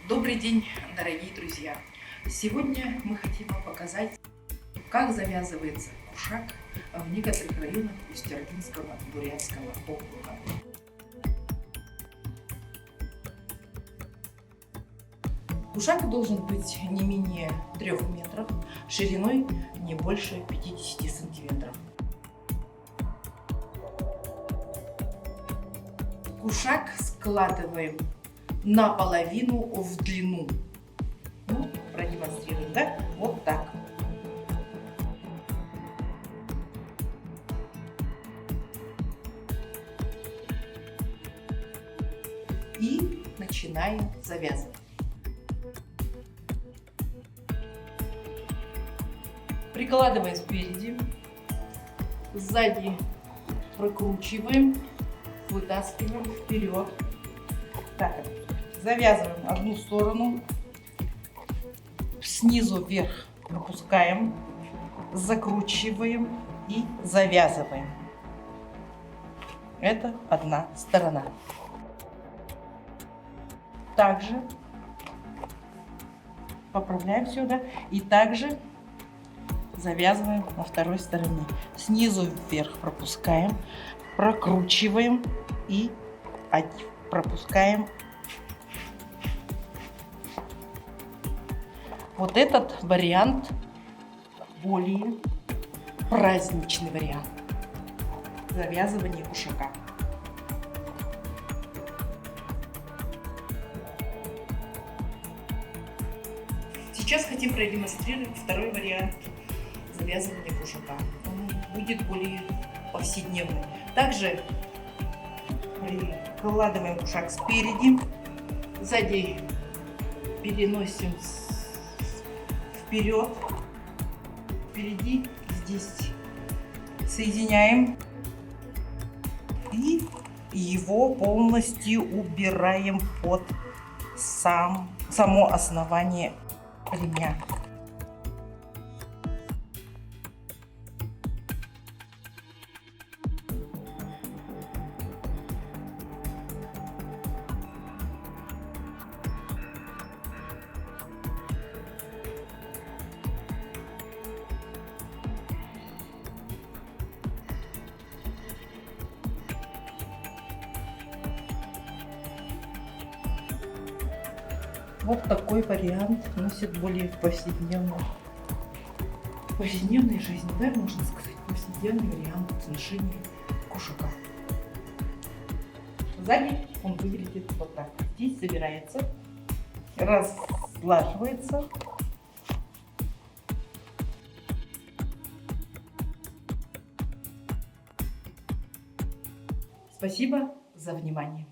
Добрый день, дорогие друзья! Сегодня мы хотим вам показать, как завязывается кушак в некоторых районах Устюгурского Бурятского округа. Кушак должен быть не менее 3 метров, шириной не больше 50 сантиметров. Кушак складываем наполовину в длину. Ну, продемонстрируем, да? Вот так. И начинаем завязывать. Прикладываем спереди, сзади прокручиваем, вытаскиваем вперед. Так, завязываем одну сторону, снизу вверх пропускаем, закручиваем и завязываем. Это одна сторона. Также поправляем сюда и также завязываем на второй стороне. Снизу вверх пропускаем, прокручиваем и пропускаем. Вот этот вариант более праздничный вариант завязывания кушака. Сейчас хотим продемонстрировать второй вариант завязывания кушака. Он будет более повседневный. Также прикладываем кушак спереди, сзади переносим вперед, впереди здесь соединяем и его полностью убираем под само основание ремня. Вот такой вариант носит более повседневной жизни, да, можно сказать, повседневный вариант ношения кушака. Сзади он выглядит вот так. Здесь собирается, разлаживается. Спасибо за внимание.